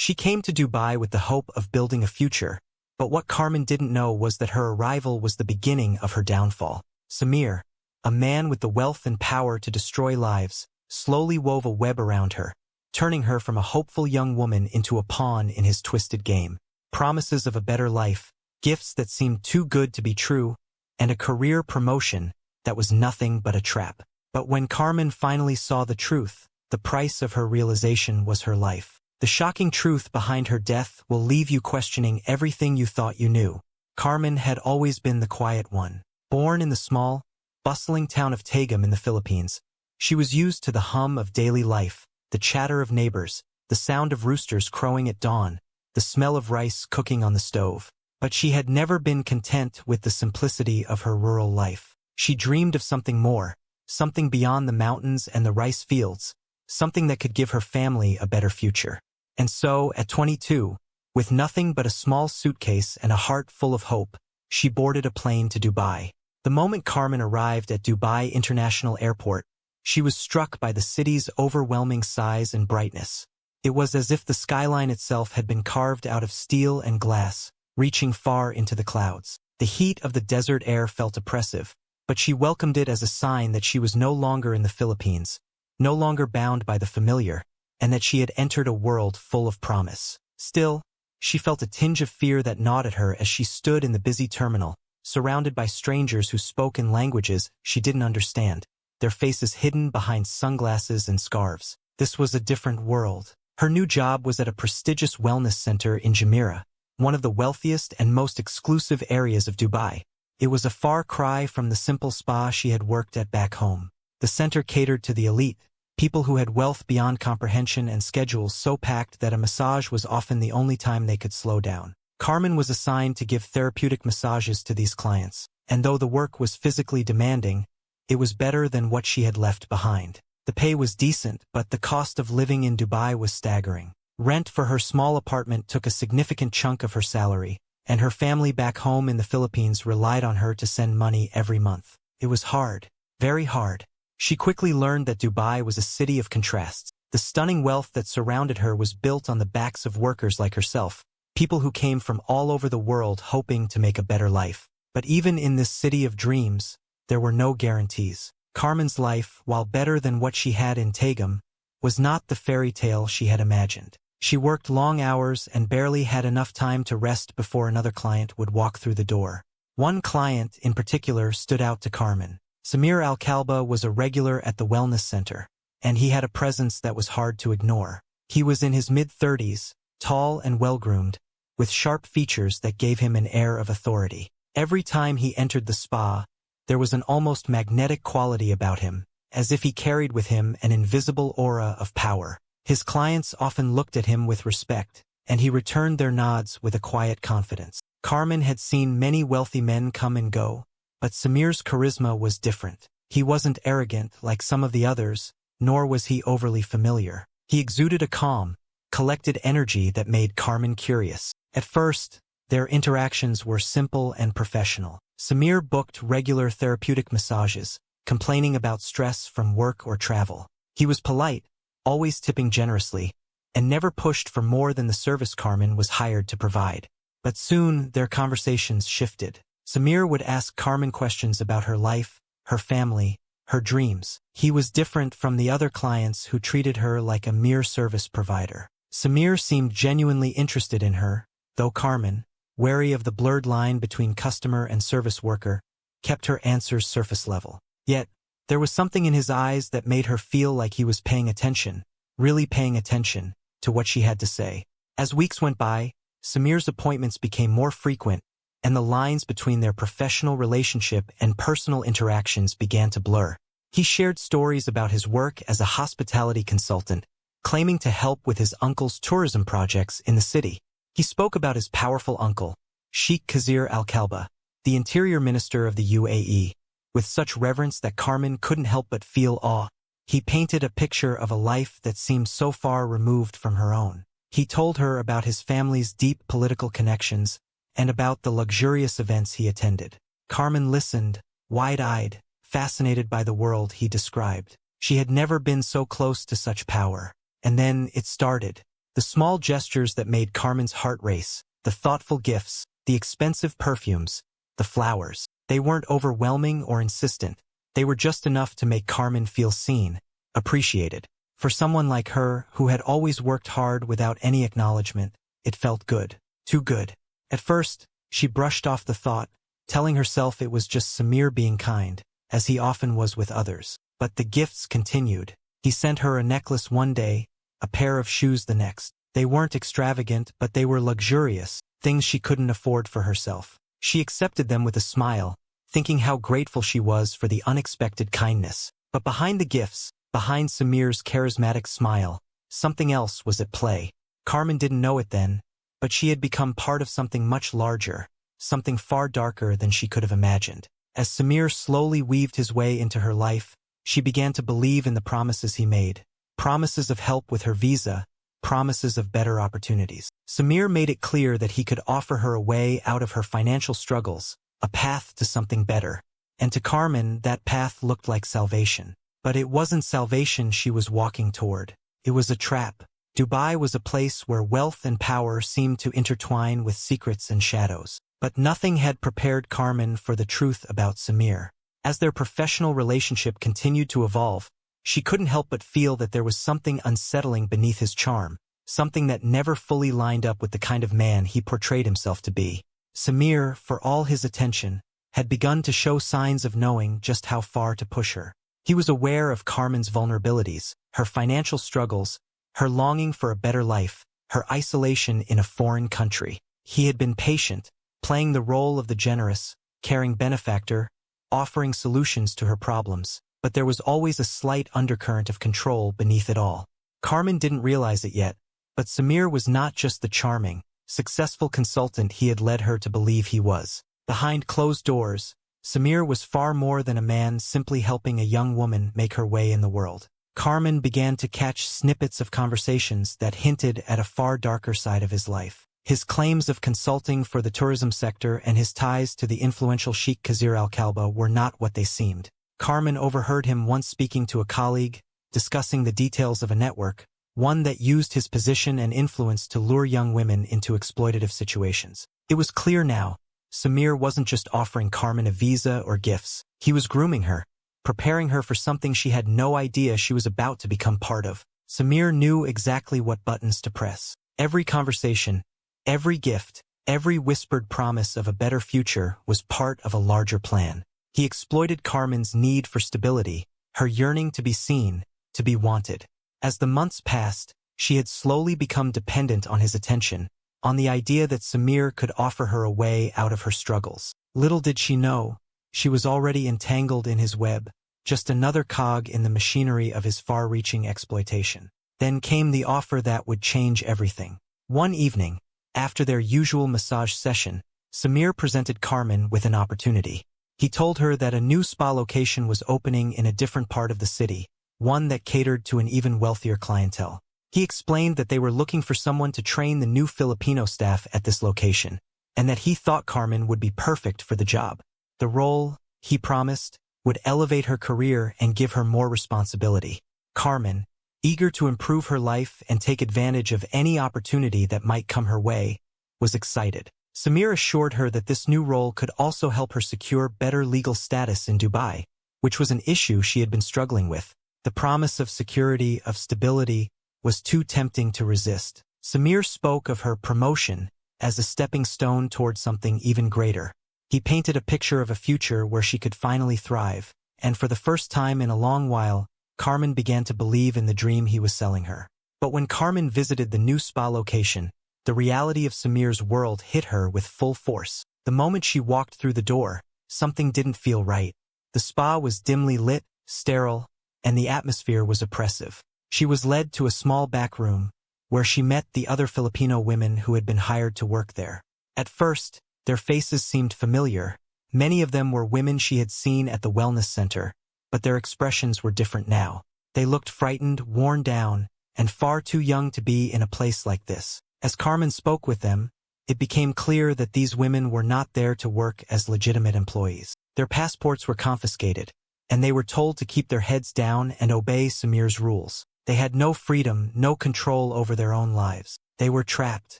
She came to Dubai with the hope of building a future, but what Carmen didn't know was that her arrival was the beginning of her downfall. Samir, a man with the wealth and power to destroy lives, slowly wove a web around her, turning her from a hopeful young woman into a pawn in his twisted game. Promises of a better life, gifts that seemed too good to be true, and a career promotion that was nothing but a trap. But when Carmen finally saw the truth, the price of her realization was her life. The shocking truth behind her death will leave you questioning everything you thought you knew. Carmen had always been the quiet one. Born in the small, bustling town of Tagum in the Philippines, she was used to the hum of daily life, the chatter of neighbors, the sound of roosters crowing at dawn, the smell of rice cooking on the stove. But she had never been content with the simplicity of her rural life. She dreamed of something more, something beyond the mountains and the rice fields, something that could give her family a better future. And so, at 22, with nothing but a small suitcase and a heart full of hope, she boarded a plane to Dubai. The moment Carmen arrived at Dubai International Airport, she was struck by the city's overwhelming size and brightness. It was as if the skyline itself had been carved out of steel and glass, reaching far into the clouds. The heat of the desert air felt oppressive, but she welcomed it as a sign that she was no longer in the Philippines, no longer bound by the familiar, and that she had entered a world full of promise. Still, she felt a tinge of fear that gnawed at her as she stood in the busy terminal, surrounded by strangers who spoke in languages she didn't understand, their faces hidden behind sunglasses and scarves. This was a different world. Her new job was at a prestigious wellness center in Jumeirah, one of the wealthiest and most exclusive areas of Dubai. It was a far cry from the simple spa she had worked at back home. The center catered to the elite, people who had wealth beyond comprehension and schedules so packed that a massage was often the only time they could slow down. Carmen was assigned to give therapeutic massages to these clients, and though the work was physically demanding, it was better than what she had left behind. The pay was decent, but the cost of living in Dubai was staggering. Rent for her small apartment took a significant chunk of her salary, and her family back home in the Philippines relied on her to send money every month. It was hard, very hard. She quickly learned that Dubai was a city of contrasts. The stunning wealth that surrounded her was built on the backs of workers like herself, people who came from all over the world hoping to make a better life. But even in this city of dreams, there were no guarantees. Carmen's life, while better than what she had in Tagum, was not the fairy tale she had imagined. She worked long hours and barely had enough time to rest before another client would walk through the door. One client, in particular, stood out to Carmen. Samir Al-Kalba was a regular at the wellness center, and he had a presence that was hard to ignore. He was in his mid-30s, tall and well-groomed, with sharp features that gave him an air of authority. Every time he entered the spa, there was an almost magnetic quality about him, as if he carried with him an invisible aura of power. His clients often looked at him with respect, and he returned their nods with a quiet confidence. Carmen had seen many wealthy men come and go, but Samir's charisma was different. He wasn't arrogant like some of the others, nor was he overly familiar. He exuded a calm, collected energy that made Carmen curious. At first, their interactions were simple and professional. Samir booked regular therapeutic massages, complaining about stress from work or travel. He was polite, always tipping generously, and never pushed for more than the service Carmen was hired to provide. But soon, their conversations shifted. Samir would ask Carmen questions about her life, her family, her dreams. He was different from the other clients who treated her like a mere service provider. Samir seemed genuinely interested in her, though Carmen, wary of the blurred line between customer and service worker, kept her answers surface level. Yet, there was something in his eyes that made her feel like he was paying attention, really paying attention, to what she had to say. As weeks went by, Samir's appointments became more frequent, and the lines between their professional relationship and personal interactions began to blur. He shared stories about his work as a hospitality consultant, claiming to help with his uncle's tourism projects in the city. He spoke about his powerful uncle, Sheikh Samir Al-Kalba, the interior minister of the UAE, with such reverence that Carmen couldn't help but feel awe. He painted a picture of a life that seemed so far removed from her own. He told her about his family's deep political connections and about the luxurious events he attended. Carmen listened, wide-eyed, fascinated by the world he described. She had never been so close to such power. And then it started. The small gestures that made Carmen's heart race, the thoughtful gifts, the expensive perfumes, the flowers. They weren't overwhelming or insistent. They were just enough to make Carmen feel seen, appreciated. For someone like her, who had always worked hard without any acknowledgement, it felt good. Too good. At first, she brushed off the thought, telling herself it was just Samir being kind, as he often was with others. But the gifts continued. He sent her a necklace one day, a pair of shoes the next. They weren't extravagant, but they were luxurious, things she couldn't afford for herself. She accepted them with a smile, thinking how grateful she was for the unexpected kindness. But behind the gifts, behind Samir's charismatic smile, something else was at play. Carmen didn't know it then, but she had become part of something much larger, something far darker than she could have imagined. As Samir slowly weaved his way into her life, she began to believe in the promises he made. Promises of help with her visa, promises of better opportunities. Samir made it clear that he could offer her a way out of her financial struggles, a path to something better. And to Carmen, that path looked like salvation. But it wasn't salvation she was walking toward. It was a trap. Dubai was a place where wealth and power seemed to intertwine with secrets and shadows. But nothing had prepared Carmen for the truth about Samir. As their professional relationship continued to evolve, she couldn't help but feel that there was something unsettling beneath his charm, something that never fully lined up with the kind of man he portrayed himself to be. Samir, for all his attention, had begun to show signs of knowing just how far to push her. He was aware of Carmen's vulnerabilities, her financial struggles, her longing for a better life, her isolation in a foreign country. He had been patient, playing the role of the generous, caring benefactor, offering solutions to her problems, but there was always a slight undercurrent of control beneath it all. Carmen didn't realize it yet, but Samir was not just the charming, successful consultant he had led her to believe he was. Behind closed doors, Samir was far more than a man simply helping a young woman make her way in the world. Carmen began to catch snippets of conversations that hinted at a far darker side of his life. His claims of consulting for the tourism sector and his ties to the influential Sheikh Samir Al-Kalba were not what they seemed. Carmen overheard him once speaking to a colleague, discussing the details of a network, one that used his position and influence to lure young women into exploitative situations. It was clear now, Samir wasn't just offering Carmen a visa or gifts. He was grooming her, preparing her for something she had no idea she was about to become part of. Samir knew exactly what buttons to press. Every conversation, every gift, every whispered promise of a better future was part of a larger plan. He exploited Carmen's need for stability, her yearning to be seen, to be wanted. As the months passed, she had slowly become dependent on his attention, on the idea that Samir could offer her a way out of her struggles. Little did she know, she was already entangled in his web, just another cog in the machinery of his far-reaching exploitation. Then came the offer that would change everything. One evening, after their usual massage session, Samir presented Carmen with an opportunity. He told her that a new spa location was opening in a different part of the city, one that catered to an even wealthier clientele. He explained that they were looking for someone to train the new Filipino staff at this location, and that he thought Carmen would be perfect for the job. The role, he promised, would elevate her career and give her more responsibility. Carmen, eager to improve her life and take advantage of any opportunity that might come her way, was excited. Samir assured her that this new role could also help her secure better legal status in Dubai, which was an issue she had been struggling with. The promise of security, of stability, was too tempting to resist. Samir spoke of her promotion as a stepping stone toward something even greater. He painted a picture of a future where she could finally thrive, and for the first time in a long while, Carmen began to believe in the dream he was selling her. But when Carmen visited the new spa location, the reality of Samir's world hit her with full force. The moment she walked through the door, something didn't feel right. The spa was dimly lit, sterile, and the atmosphere was oppressive. She was led to a small back room, where she met the other Filipino women who had been hired to work there. At first, their faces seemed familiar. Many of them were women she had seen at the wellness center, but their expressions were different now. They looked frightened, worn down, and far too young to be in a place like this. As Carmen spoke with them, it became clear that these women were not there to work as legitimate employees. Their passports were confiscated, and they were told to keep their heads down and obey Samir's rules. They had no freedom, no control over their own lives. They were trapped.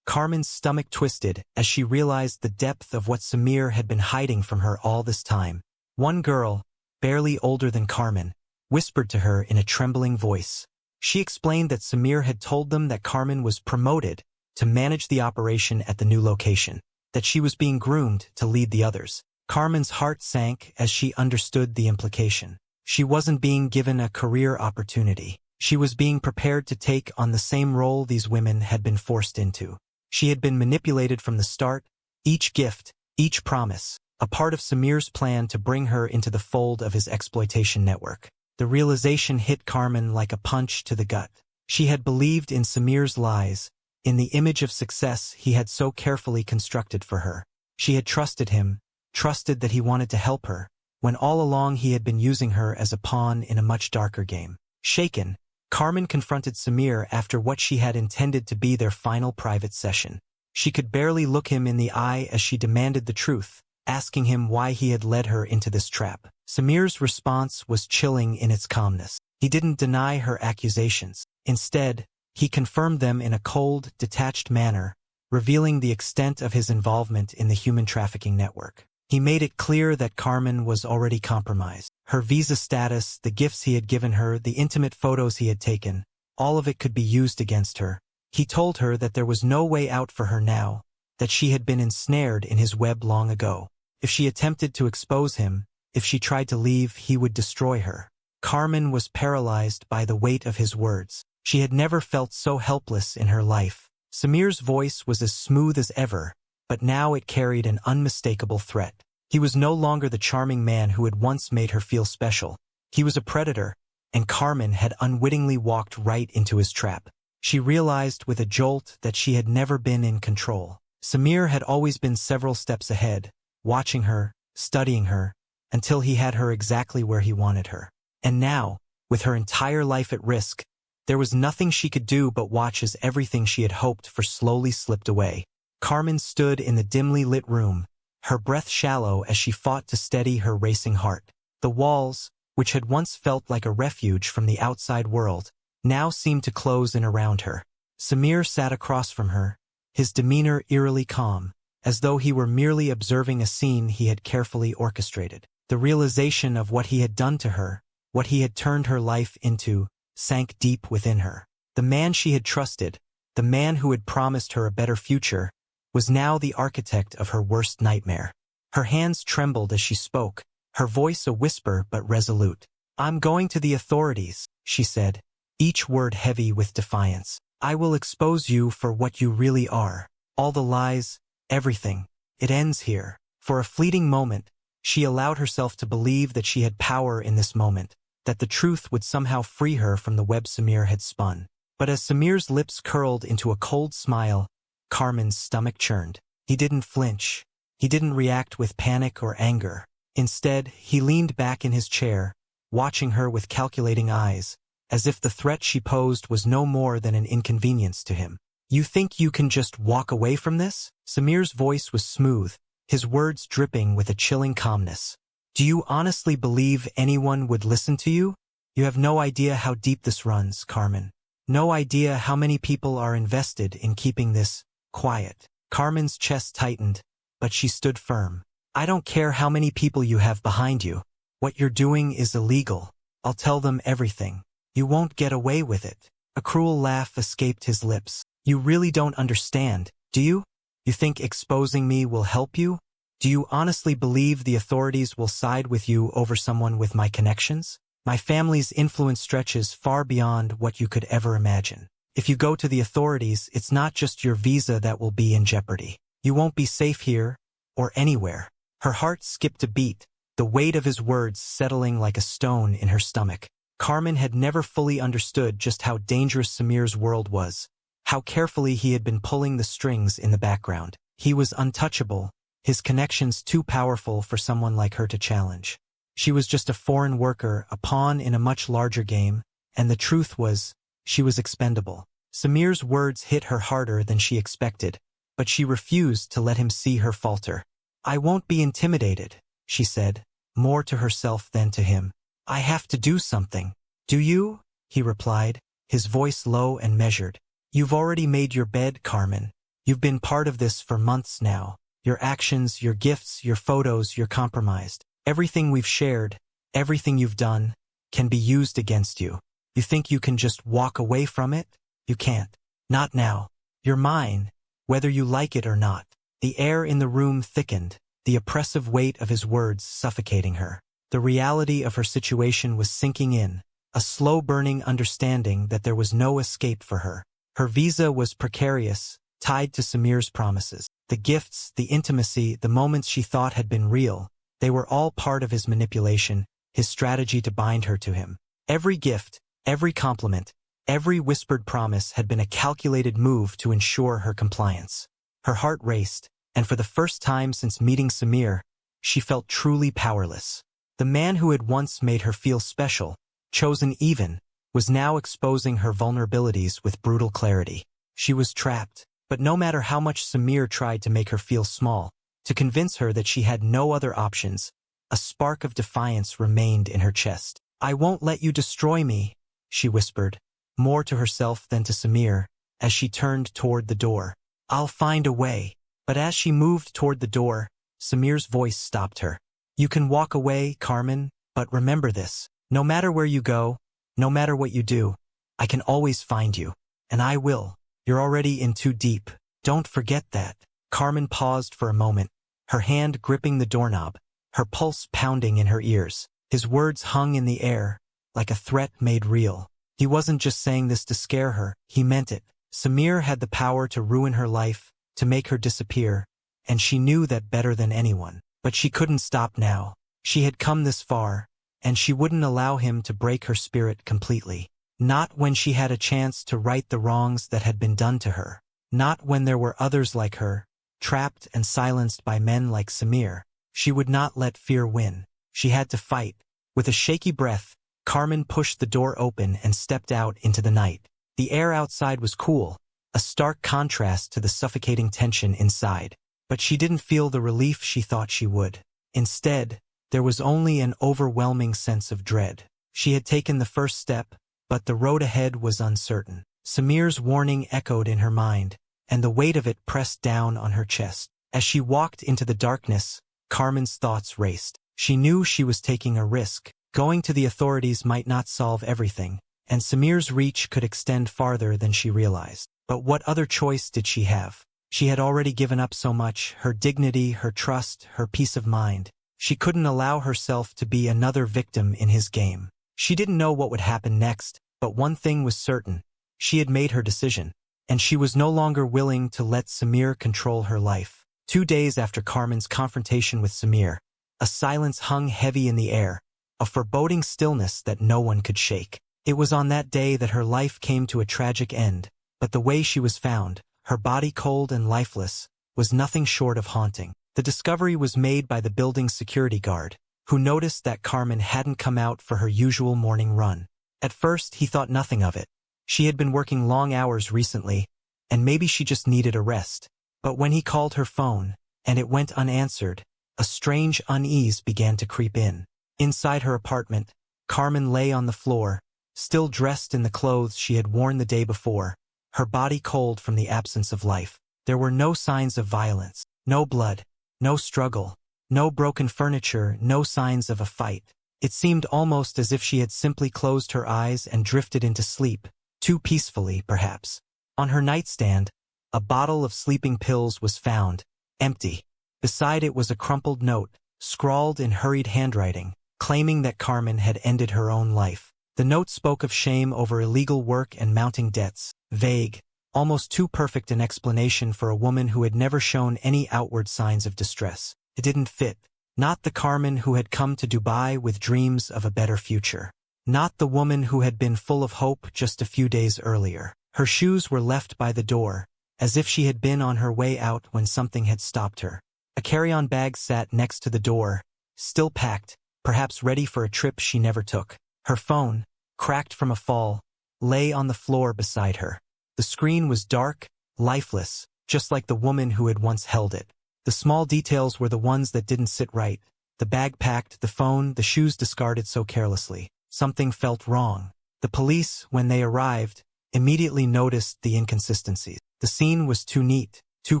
Carmen's stomach twisted as she realized the depth of what Samir had been hiding from her all this time. One girl, barely older than Carmen, whispered to her in a trembling voice. She explained that Samir had told them that Carmen was promoted to manage the operation at the new location, that she was being groomed to lead the others. Carmen's heart sank as she understood the implication. She wasn't being given a career opportunity. She was being prepared to take on the same role these women had been forced into. She had been manipulated from the start, each gift, each promise, a part of Samir's plan to bring her into the fold of his exploitation network. The realization hit Carmen like a punch to the gut. She had believed in Samir's lies, in the image of success he had so carefully constructed for her. She had trusted him, trusted that he wanted to help her, when all along he had been using her as a pawn in a much darker game. Shaken, Carmen confronted Samir after what she had intended to be their final private session. She could barely look him in the eye as she demanded the truth, asking him why he had led her into this trap. Samir's response was chilling in its calmness. He didn't deny her accusations. Instead, he confirmed them in a cold, detached manner, revealing the extent of his involvement in the human trafficking network. He made it clear that Carmen was already compromised. Her visa status, the gifts he had given her, the intimate photos he had taken, all of it could be used against her. He told her that there was no way out for her now, that she had been ensnared in his web long ago. If she attempted to expose him, if she tried to leave, he would destroy her. Carmen was paralyzed by the weight of his words. She had never felt so helpless in her life. Samir's voice was as smooth as ever, but now it carried an unmistakable threat. He was no longer the charming man who had once made her feel special. He was a predator, and Carmen had unwittingly walked right into his trap. She realized with a jolt that she had never been in control. Samir had always been several steps ahead, watching her, studying her, until he had her exactly where he wanted her. And now, with her entire life at risk, there was nothing she could do but watch as everything she had hoped for slowly slipped away. Carmen stood in the dimly lit room, her breath shallow as she fought to steady her racing heart. The walls, which had once felt like a refuge from the outside world, now seemed to close in around her. Samir sat across from her, his demeanor eerily calm, as though he were merely observing a scene he had carefully orchestrated. The realization of what he had done to her, what he had turned her life into, sank deep within her. The man she had trusted, the man who had promised her a better future, was now the architect of her worst nightmare. Her hands trembled as she spoke, her voice a whisper but resolute. "I'm going to the authorities," she said, each word heavy with defiance. "I will expose you for what you really are. All the lies, everything. It ends here." For a fleeting moment, she allowed herself to believe that she had power in this moment, that the truth would somehow free her from the web Samir had spun. But as Samir's lips curled into a cold smile, Carmen's stomach churned. He didn't flinch. He didn't react with panic or anger. Instead, he leaned back in his chair, watching her with calculating eyes, as if the threat she posed was no more than an inconvenience to him. "You think you can just walk away from this?" Samir's voice was smooth, his words dripping with a chilling calmness. "Do you honestly believe anyone would listen to you? You have no idea how deep this runs, Carmen. No idea how many people are invested in keeping this quiet." Carmen's chest tightened, but she stood firm. "I don't care how many people you have behind you. What you're doing is illegal. I'll tell them everything. You won't get away with it." A cruel laugh escaped his lips. "You really don't understand, do you? You think exposing me will help you? Do you honestly believe the authorities will side with you over someone with my connections? My family's influence stretches far beyond what you could ever imagine. If you go to the authorities, it's not just your visa that will be in jeopardy. You won't be safe here, or anywhere." Her heart skipped a beat, the weight of his words settling like a stone in her stomach. Carmen had never fully understood just how dangerous Samir's world was, how carefully he had been pulling the strings in the background. He was untouchable, his connections too powerful for someone like her to challenge. She was just a foreign worker, a pawn in a much larger game, and the truth was, she was expendable. Samir's words hit her harder than she expected, but she refused to let him see her falter. "I won't be intimidated," she said, more to herself than to him. "I have to do something." "Do you?" he replied, his voice low and measured. "You've already made your bed, Carmen. You've been part of this for months now. Your actions, your gifts, your photos, you're compromised. Everything we've shared, everything you've done, can be used against you. You think you can just walk away from it? You can't. Not now. You're mine, whether you like it or not." The air in the room thickened, the oppressive weight of his words suffocating her. The reality of her situation was sinking in, a slow-burning understanding that there was no escape for her. Her visa was precarious, tied to Samir's promises. The gifts, the intimacy, the moments she thought had been real, they were all part of his manipulation, his strategy to bind her to him. Every gift, every compliment, every whispered promise had been a calculated move to ensure her compliance. Her heart raced, and for the first time since meeting Samir, she felt truly powerless. The man who had once made her feel special, chosen even, was now exposing her vulnerabilities with brutal clarity. She was trapped, but no matter how much Samir tried to make her feel small, to convince her that she had no other options, a spark of defiance remained in her chest. "I won't let you destroy me," she whispered, more to herself than to Samir, as she turned toward the door. "I'll find a way." But as she moved toward the door, Samir's voice stopped her. "You can walk away, Carmen, but remember this. No matter where you go, no matter what you do, I can always find you. And I will. You're already in too deep. Don't forget that." Carmen paused for a moment, her hand gripping the doorknob, her pulse pounding in her ears. His words hung in the air, like a threat made real. He wasn't just saying this to scare her, he meant it. Samir had the power to ruin her life, to make her disappear, and she knew that better than anyone. But she couldn't stop now. She had come this far, and she wouldn't allow him to break her spirit completely. Not when she had a chance to right the wrongs that had been done to her. Not when there were others like her, trapped and silenced by men like Samir. She would not let fear win. She had to fight. With a shaky breath, Carmen pushed the door open and stepped out into the night. The air outside was cool, a stark contrast to the suffocating tension inside. But she didn't feel the relief she thought she would. Instead, there was only an overwhelming sense of dread. She had taken the first step, but the road ahead was uncertain. Samir's warning echoed in her mind, and the weight of it pressed down on her chest. As she walked into the darkness, Carmen's thoughts raced. She knew she was taking a risk. Going to the authorities might not solve everything, and Samir's reach could extend farther than she realized. But what other choice did she have? She had already given up so much, her dignity, her trust, her peace of mind. She couldn't allow herself to be another victim in his game. She didn't know what would happen next, but one thing was certain. She had made her decision, and she was no longer willing to let Samir control her life. 2 days after Carmen's confrontation with Samir, a silence hung heavy in the air, a foreboding stillness that no one could shake. It was on that day that her life came to a tragic end, but the way she was found, her body cold and lifeless, was nothing short of haunting. The discovery was made by the building's security guard, who noticed that Carmen hadn't come out for her usual morning run. At first, he thought nothing of it. She had been working long hours recently, and maybe she just needed a rest. But when he called her phone, and it went unanswered, a strange unease began to creep in. Inside her apartment, Carmen lay on the floor, still dressed in the clothes she had worn the day before, her body cold from the absence of life. There were no signs of violence, no blood, no struggle, no broken furniture, no signs of a fight. It seemed almost as if she had simply closed her eyes and drifted into sleep, too peacefully, perhaps. On her nightstand, a bottle of sleeping pills was found, empty. Beside it was a crumpled note, scrawled in hurried handwriting, claiming that Carmen had ended her own life. The note spoke of shame over illegal work and mounting debts, vague, almost too perfect an explanation for a woman who had never shown any outward signs of distress. It didn't fit. Not the Carmen who had come to Dubai with dreams of a better future. Not the woman who had been full of hope just a few days earlier. Her shoes were left by the door, as if she had been on her way out when something had stopped her. A carry-on bag sat next to the door, still packed, perhaps ready for a trip she never took. Her phone, cracked from a fall, lay on the floor beside her. The screen was dark, lifeless, just like the woman who had once held it. The small details were the ones that didn't sit right. The bag packed, the phone, the shoes discarded so carelessly. Something felt wrong. The The police, when they arrived, immediately noticed the inconsistencies. The scene was too neat, too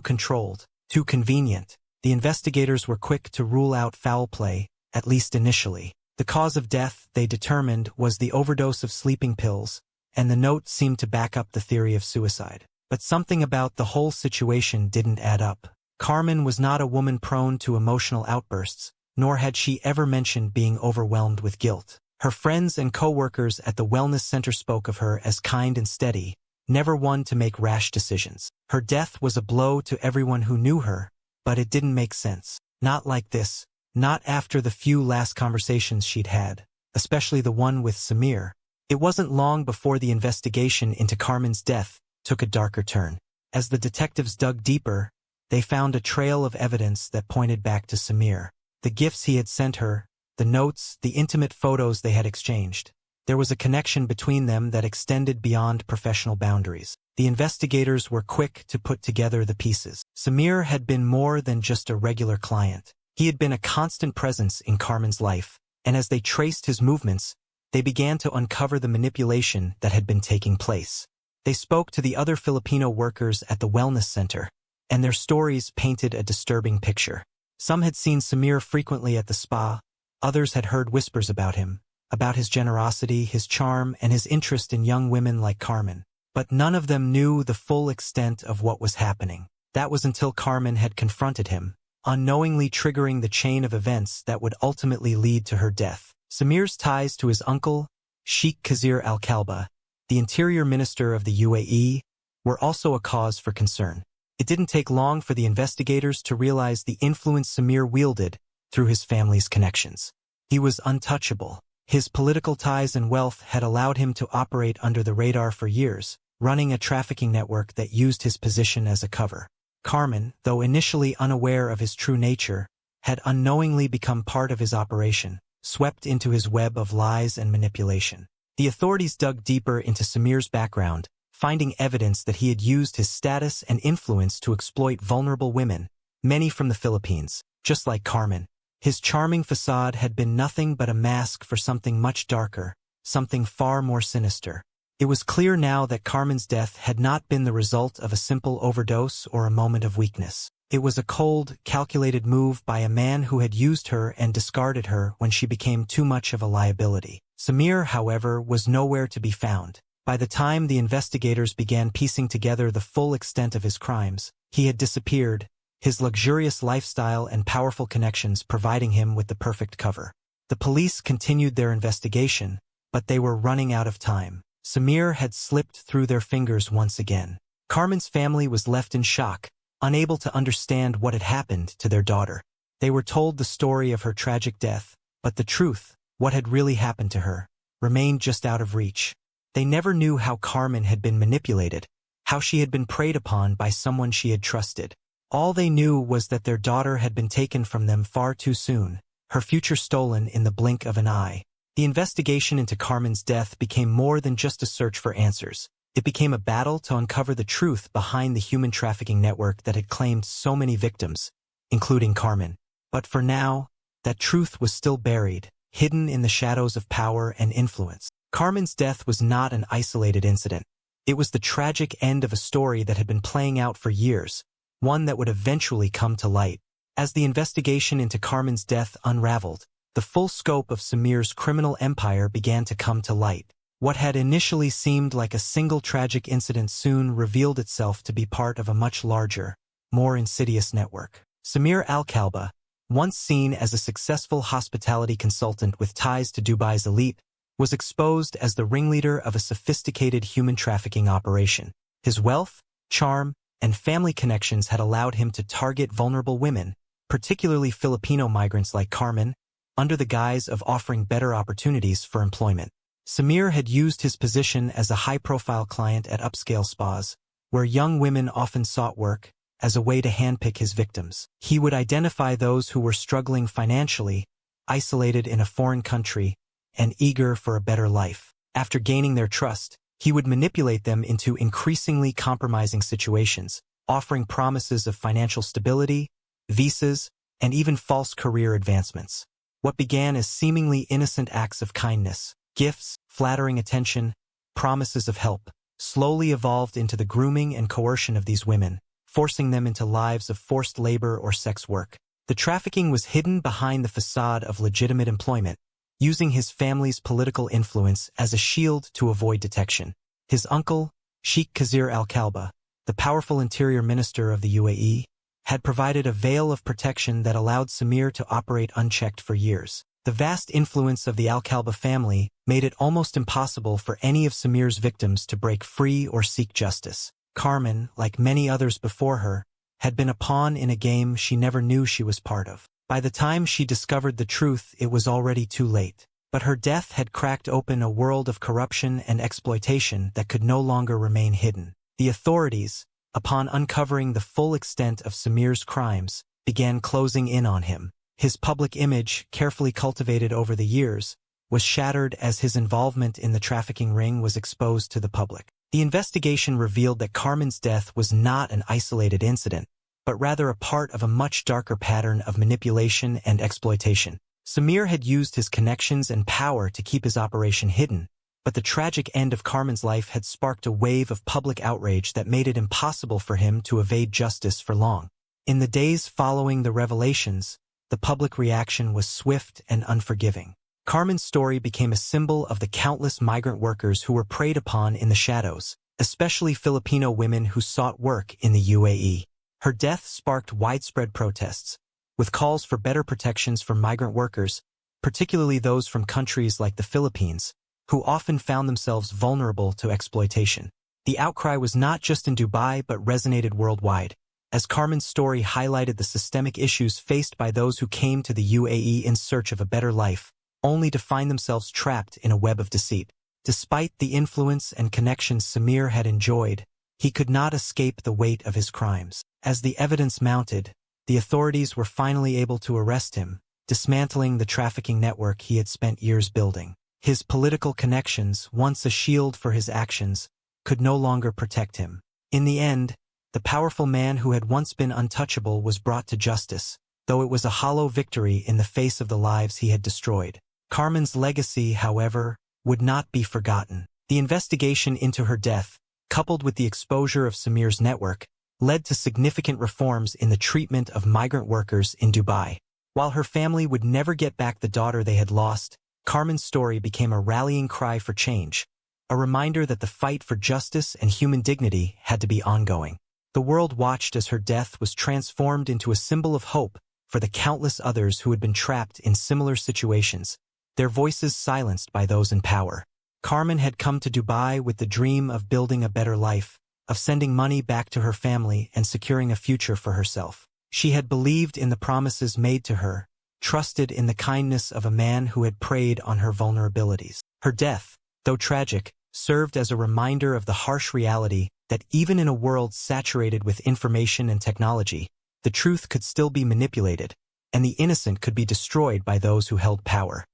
controlled, too convenient. The investigators were quick to rule out foul play, at least initially. The cause of death, they determined, was the overdose of sleeping pills, and the note seemed to back up the theory of suicide. But something about the whole situation didn't add up. Carmen was not a woman prone to emotional outbursts, nor had she ever mentioned being overwhelmed with guilt. Her friends and co-workers at the wellness center spoke of her as kind and steady, never one to make rash decisions. Her death was a blow to everyone who knew her, but it didn't make sense. Not like this, not after the few last conversations she'd had, especially the one with Samir. It wasn't long before the investigation into Carmen's death took a darker turn. As the detectives dug deeper, they found a trail of evidence that pointed back to Samir. The gifts he had sent her, the notes, the intimate photos they had exchanged. There was a connection between them that extended beyond professional boundaries. The investigators were quick to put together the pieces. Samir had been more than just a regular client. He had been a constant presence in Carmen's life, and as they traced his movements, they began to uncover the manipulation that had been taking place. They spoke to the other Filipino workers at the wellness center, and their stories painted a disturbing picture. Some had seen Samir frequently at the spa, others had heard whispers about him, about his generosity, his charm, and his interest in young women like Carmen. But none of them knew the full extent of what was happening. That was until Carmen had confronted him, unknowingly triggering the chain of events that would ultimately lead to her death. Samir's ties to his uncle, Sheikh Samir Al-Kalba, the interior minister of the UAE, were also a cause for concern. It didn't take long for the investigators to realize the influence Samir wielded through his family's connections. He was untouchable. His political ties and wealth had allowed him to operate under the radar for years, running a trafficking network that used his position as a cover. Carmen, though initially unaware of his true nature, had unknowingly become part of his operation, swept into his web of lies and manipulation. The authorities dug deeper into Samir's background, finding evidence that he had used his status and influence to exploit vulnerable women, many from the Philippines. Just like Carmen, his charming facade had been nothing but a mask for something much darker, something far more sinister. It was clear now that Carmen's death had not been the result of a simple overdose or a moment of weakness. It was a cold, calculated move by a man who had used her and discarded her when she became too much of a liability. Samir, however, was nowhere to be found. By the time the investigators began piecing together the full extent of his crimes, he had disappeared, his luxurious lifestyle and powerful connections providing him with the perfect cover. The police continued their investigation, but they were running out of time. Samir had slipped through their fingers once again. Carmen's family was left in shock, unable to understand what had happened to their daughter. They were told the story of her tragic death, but the truth, what had really happened to her, remained just out of reach. They never knew how Carmen had been manipulated, how she had been preyed upon by someone she had trusted. All they knew was that their daughter had been taken from them far too soon, her future stolen in the blink of an eye. The investigation into Carmen's death became more than just a search for answers. It became a battle to uncover the truth behind the human trafficking network that had claimed so many victims, including Carmen. But for now, that truth was still buried, hidden in the shadows of power and influence. Carmen's death was not an isolated incident. It was the tragic end of a story that had been playing out for years, one that would eventually come to light. As the investigation into Carmen's death unraveled, the full scope of Samir's criminal empire began to come to light. What had initially seemed like a single tragic incident soon revealed itself to be part of a much larger, more insidious network. Samir Al-Kalba, once seen as a successful hospitality consultant with ties to Dubai's elite, was exposed as the ringleader of a sophisticated human trafficking operation. His wealth, charm, and family connections had allowed him to target vulnerable women, particularly Filipino migrants like Carmen, under the guise of offering better opportunities for employment. Samir had used his position as a high-profile client at upscale spas, where young women often sought work, as a way to handpick his victims. He would identify those who were struggling financially, isolated in a foreign country, and eager for a better life. After gaining their trust, he would manipulate them into increasingly compromising situations, offering promises of financial stability, visas, and even false career advancements. What began as seemingly innocent acts of kindness Gifts, flattering attention, promises of help, slowly evolved into the grooming and coercion of these women, forcing them into lives of forced labor or sex work. The trafficking was hidden behind the facade of legitimate employment, using his family's political influence as a shield to avoid detection. His uncle, Sheikh Samir Al-Kalba, the powerful interior minister of the UAE, had provided a veil of protection that allowed Samir to operate unchecked for years. The vast influence of the Al-Kalba family made it almost impossible for any of Samir's victims to break free or seek justice. Carmen, like many others before her, had been a pawn in a game she never knew she was part of. By the time she discovered the truth, it was already too late. But her death had cracked open a world of corruption and exploitation that could no longer remain hidden. The authorities, upon uncovering the full extent of Samir's crimes, began closing in on him. His public image, carefully cultivated over the years, was shattered as his involvement in the trafficking ring was exposed to the public. The investigation revealed that Carmen's death was not an isolated incident, but rather a part of a much darker pattern of manipulation and exploitation. Samir had used his connections and power to keep his operation hidden, but the tragic end of Carmen's life had sparked a wave of public outrage that made it impossible for him to evade justice for long. In the days following the revelations, the public reaction was swift and unforgiving. Carmen's story became a symbol of the countless migrant workers who were preyed upon in the shadows, especially Filipino women who sought work in the UAE. Her death sparked widespread protests, with calls for better protections for migrant workers, particularly those from countries like the Philippines, who often found themselves vulnerable to exploitation. The outcry was not just in Dubai but resonated worldwide, as Carmen's story highlighted the systemic issues faced by those who came to the UAE in search of a better life, only to find themselves trapped in a web of deceit. Despite the influence and connections Samir had enjoyed, he could not escape the weight of his crimes. As the evidence mounted, the authorities were finally able to arrest him, dismantling the trafficking network he had spent years building. His political connections, once a shield for his actions, could no longer protect him. In the end, the powerful man who had once been untouchable was brought to justice, though it was a hollow victory in the face of the lives he had destroyed. Carmen's legacy, however, would not be forgotten. The investigation into her death, coupled with the exposure of Samir's network, led to significant reforms in the treatment of migrant workers in Dubai. While her family would never get back the daughter they had lost, Carmen's story became a rallying cry for change, a reminder that the fight for justice and human dignity had to be ongoing. The world watched as her death was transformed into a symbol of hope for the countless others who had been trapped in similar situations, their voices silenced by those in power. Carmen had come to Dubai with the dream of building a better life, of sending money back to her family and securing a future for herself. She had believed in the promises made to her, trusted in the kindness of a man who had preyed on her vulnerabilities. Her death, though tragic, served as a reminder of the harsh reality that even in a world saturated with information and technology, the truth could still be manipulated, and the innocent could be destroyed by those who held power.